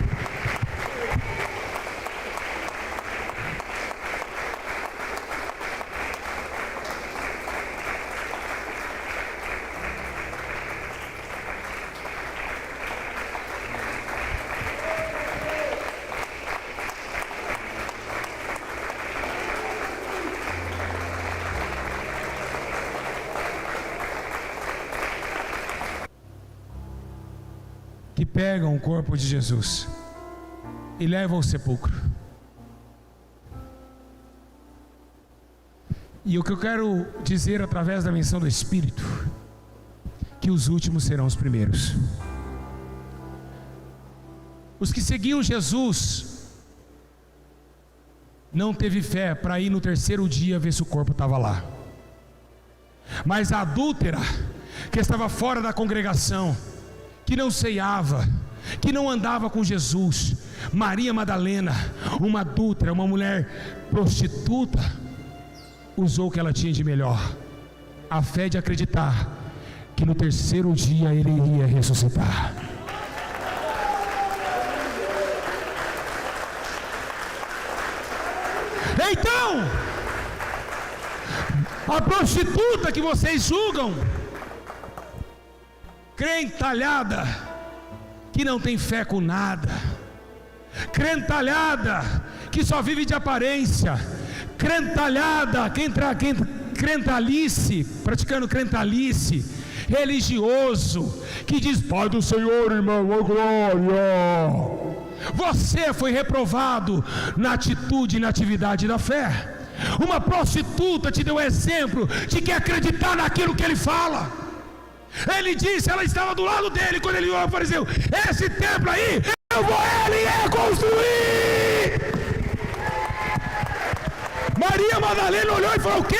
Que pegam o corpo de Jesus e levam ao sepulcro. E o que eu quero dizer através da menção do Espírito, que os últimos serão os primeiros. Os que seguiam Jesus não teve fé para ir no terceiro dia ver se o corpo estava lá. Mas a adúltera, que estava fora da congregação, que não ceiava, que não andava com Jesus, Maria Madalena, uma adúltera, uma mulher prostituta, usou o que ela tinha de melhor: a fé de acreditar que no terceiro dia ele iria ressuscitar. Então, a prostituta que vocês julgam, crentalhada, que não tem fé com nada, crentalhada, que só vive de aparência, crentalhada, crentalice, praticando crentalice, religioso, que diz: Pai do Senhor, irmão, oh glória. Você foi reprovado na atitude e na atividade da fé. Uma prostituta te deu exemplo de que acreditar naquilo que ele fala. Ele disse, ela estava do lado dele quando ele apareceu: esse templo aí, eu vou ele reconstruir. Maria Madalena olhou e falou: o quê?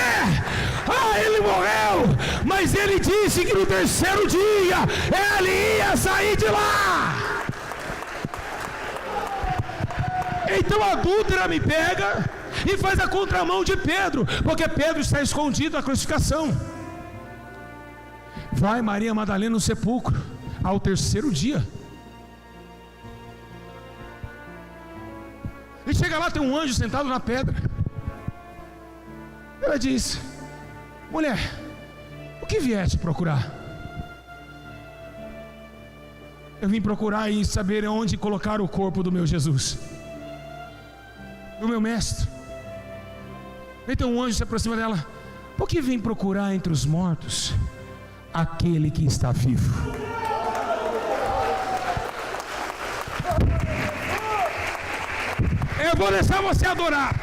Ah, ele morreu, mas ele disse que no terceiro dia ele ia sair de lá. Então a adúltera me pega e faz a contramão de Pedro, porque Pedro está escondido na crucificação. Vai Maria Madalena no sepulcro ao terceiro dia, e chega lá, tem um anjo sentado na pedra. Ela diz: mulher, o que vieste procurar? Eu vim procurar e saber onde colocar o corpo do meu Jesus, do meu mestre. Então um anjo se aproxima dela: por que vem procurar entre os mortos aquele que está vivo? Eu vou deixar você adorar.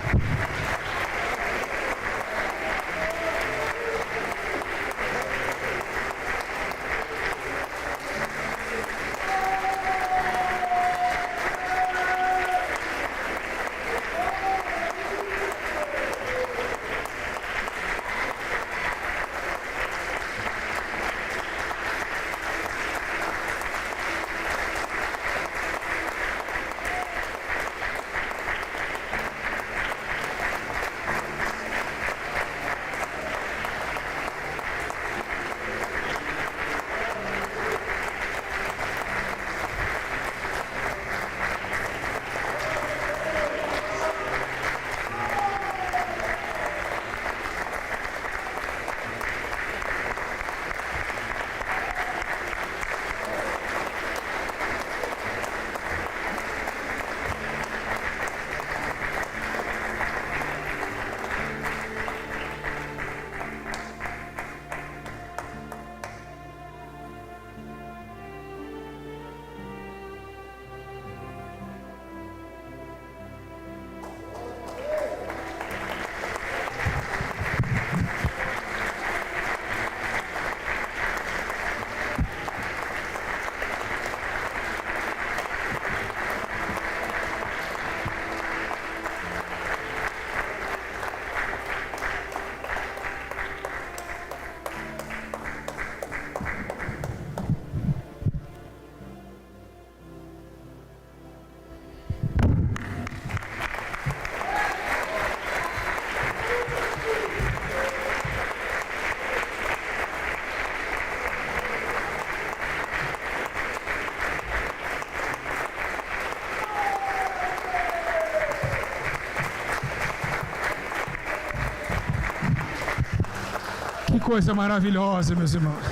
Que coisa maravilhosa, meus irmãos.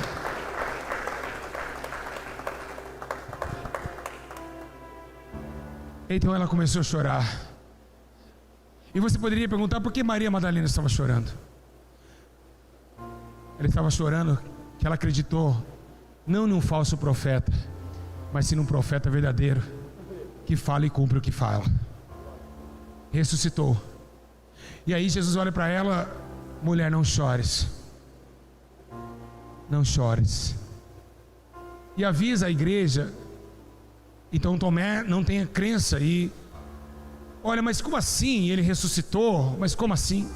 Então ela começou a chorar. E você poderia perguntar: por que Maria Madalena estava chorando? Ela estava chorando que ela acreditou não num falso profeta, mas sim num profeta verdadeiro, que fala e cumpre o que fala. Ressuscitou. E aí Jesus olha para ela: mulher, não chores. Não chores. e avisa a igreja. Então Tomé não tem a crença e olha, mas como assim? Ele ressuscitou, mas como assim?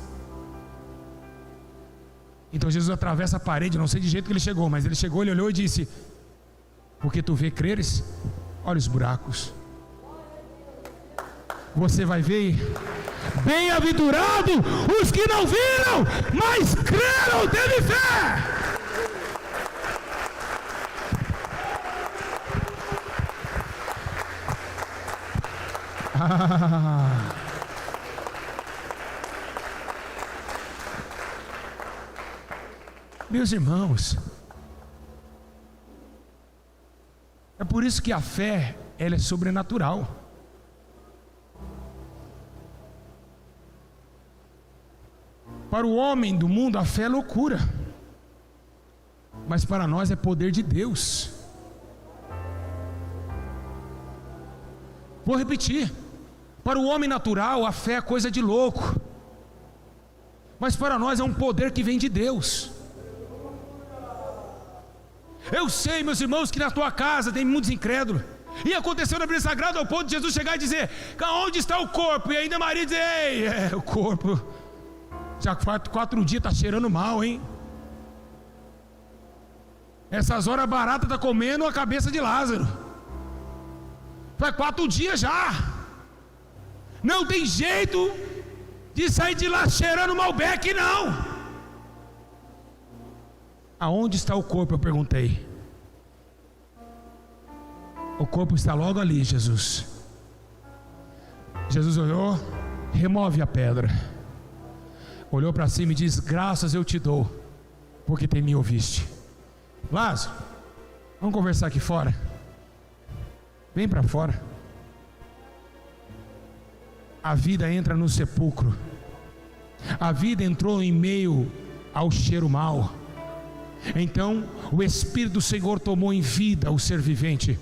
Então Jesus atravessa a parede, não sei de jeito que ele chegou, mas ele chegou, ele olhou e disse: porque tu vê, creres? Olha os buracos. Você vai ver. Bem-aventurado os que não viram, mas creram, teve fé. Meus irmãos, é por isso que a fé, ela é sobrenatural. Para o homem do mundo a fé é loucura, mas para nós é poder de Deus. Vou repetir: para o homem natural a fé é coisa de louco, mas para nós é um poder que vem de Deus. Eu sei, meus irmãos, que na tua casa tem muitos incrédulos, e aconteceu na Bíblia Sagrada ao ponto de Jesus chegar e dizer: onde está o corpo? E ainda Maria dizer: ei, o corpo já 4 dias está cheirando mal, hein? Essas horas a barata está comendo a cabeça de Lázaro. Faz 4 dias já. Não tem jeito de sair de lá cheirando Malbec, não. Aonde está o corpo? Eu perguntei. O corpo está logo ali, Jesus. Jesus olhou, remove a pedra, olhou para cima e diz: graças eu te dou, porque tem me ouviste. Lázaro, vamos conversar aqui fora. Vem para fora. A vida entra no sepulcro. A vida entrou em meio ao cheiro mau. Então o Espírito do Senhor tomou em vida o ser vivente,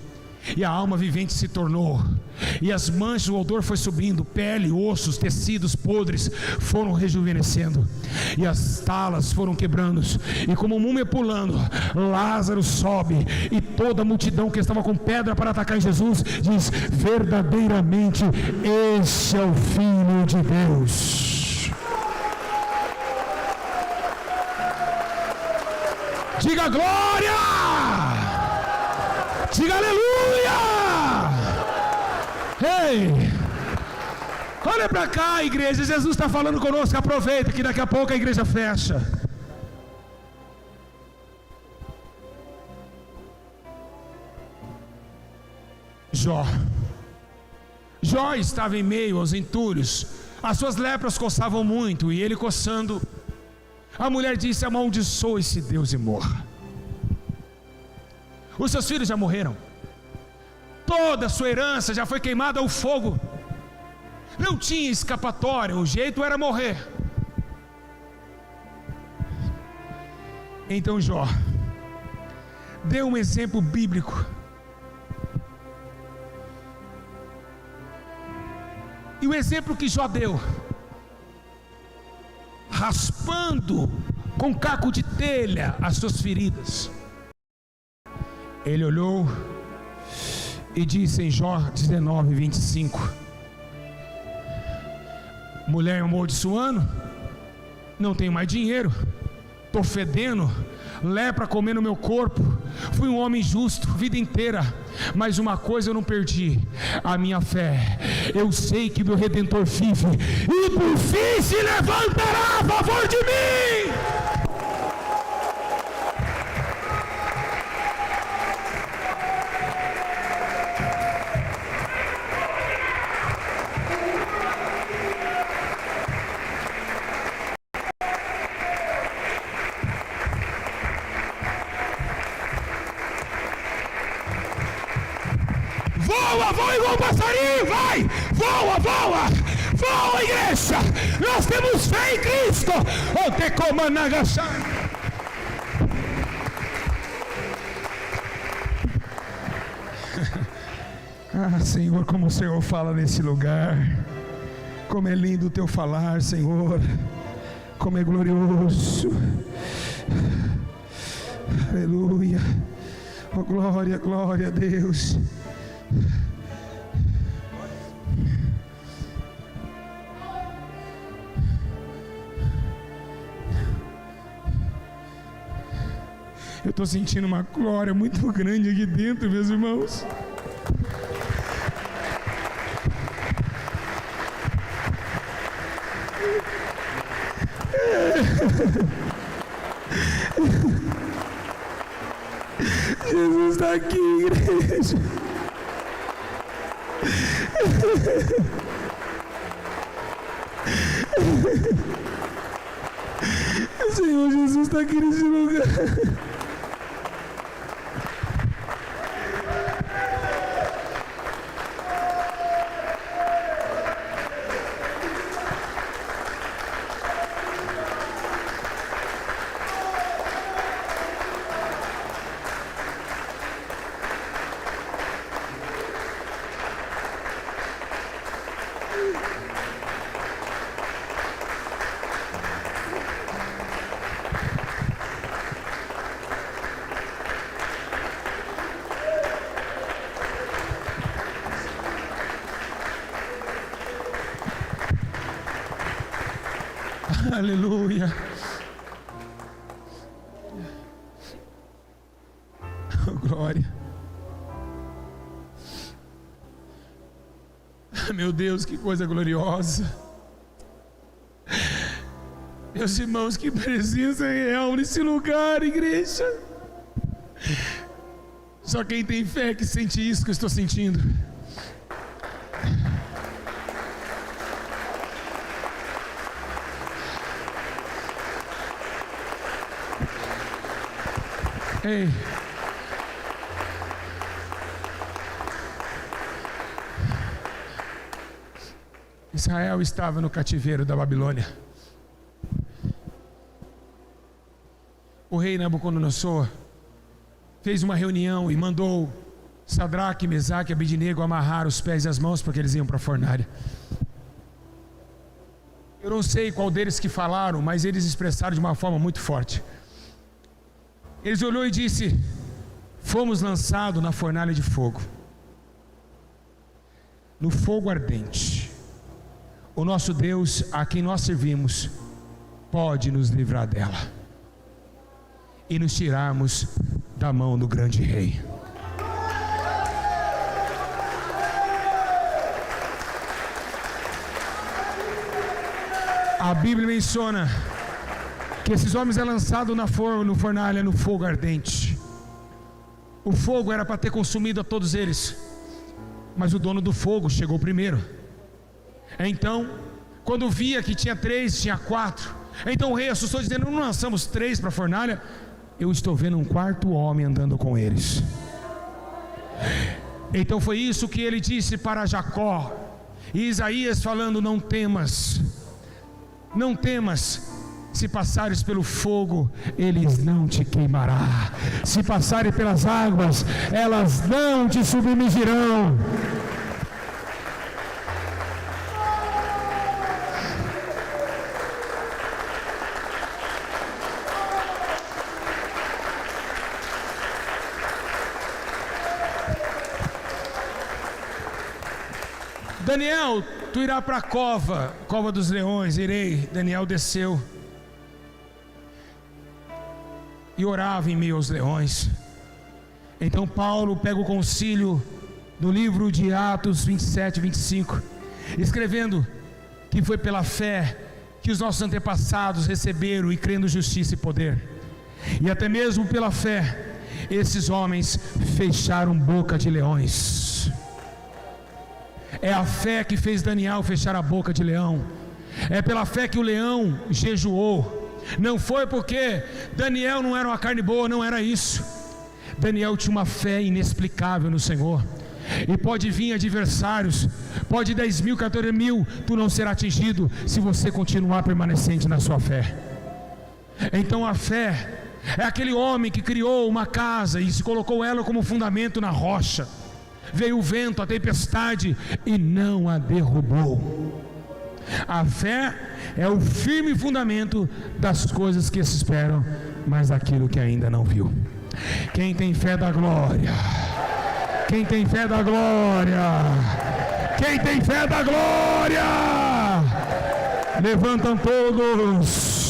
e a alma vivente se tornou, e as manchas, o odor foi subindo, pele, ossos, tecidos podres foram rejuvenescendo, e as talas foram quebrando, e como múmia pulando, Lázaro sobe, e toda a multidão que estava com pedra para atacar em Jesus diz: verdadeiramente esse é o Filho de Deus. Diga glória! Diga aleluia! Ei! Olha para cá, igreja, Jesus está falando conosco. Aproveita que daqui a pouco a igreja fecha. Jó estava em meio aos entulhos, as suas lepras coçavam muito, e ele coçando, a mulher disse: amaldiçoe esse Deus e morra. Os seus filhos já morreram, toda a sua herança já foi queimada ao fogo, não tinha escapatória, o jeito era morrer. Então Jó deu um exemplo bíblico, e o exemplo que Jó deu, raspando com caco de telha as suas feridas, ele olhou e disse em Jó 19:25: mulher amaldiçoando, não tenho mais dinheiro, estou fedendo, lepra comendo meu corpo, fui um homem justo vida inteira, mas uma coisa eu não perdi, a minha fé. Eu sei que meu Redentor vive, e por fim se levantará a favor de mim. Voa igual um passarinho, vai! Voa, igreja! Nós temos fé em Cristo! O te comanagasha. Senhor, como o Senhor fala nesse lugar, como é lindo o teu falar, Senhor, como é glorioso. Aleluia. Oh, glória, glória a Deus. Eu estou sentindo uma glória muito grande aqui dentro, meus irmãos. Jesus está aqui, igreja. O Senhor Jesus está aqui nesse lugar. Aleluia. Oh, glória. Meu Deus, que coisa gloriosa. Meus irmãos, que presença real nesse lugar, igreja. Só quem tem fé que sente isso que eu estou sentindo. Ei, Israel estava no cativeiro da Babilônia. O rei Nabucodonosor fez uma reunião e mandou Sadraque, Mesaque e Abednego amarrar os pés e as mãos, porque eles iam para a fornalha. Eu não sei qual deles que falaram, mas eles expressaram de uma forma muito forte. Eles olhou e disse: fomos lançados na fornalha de fogo, no fogo ardente. O nosso Deus, a quem nós servimos, pode nos livrar dela e nos tirarmos da mão do grande rei. A Bíblia menciona que esses homens é lançado no fornalha, no fogo ardente. O fogo era para ter consumido a todos eles, mas o dono do fogo chegou primeiro. Então, quando via que tinha 3, tinha 4, então o rei assustou, dizendo: não lançamos 3 para a fornalha? Eu estou vendo um 4º homem andando com eles. Então foi isso que ele disse para Jacó. E Isaías falando: não temas, não temas. Se passares pelo fogo, eles não te queimará. Se passarem pelas águas, elas não te submergirão. Daniel, tu irá para a cova dos leões. Irei. Daniel desceu e orava em meio aos leões. Então Paulo pega o concílio no livro de Atos 27, 25, escrevendo que foi pela fé que os nossos antepassados receberam e crendo justiça e poder, e até mesmo pela fé esses homens fecharam boca de leões. É a fé que fez Daniel fechar a boca de leão. É pela fé que o leão jejuou. Não foi porque Daniel não era uma carne boa, não era isso. Daniel tinha uma fé inexplicável no Senhor. E pode vir adversários, pode 10 mil, 14 mil, tu não será atingido se você continuar permanecente na sua fé. Então a fé é aquele homem que criou uma casa e se colocou ela como fundamento na rocha. Veio o vento, a tempestade e não a derrubou. A fé é o firme fundamento das coisas que se esperam, mas daquilo que ainda não viu. Quem tem fé da glória? Quem tem fé da glória? Quem tem fé da glória? Levantam todos.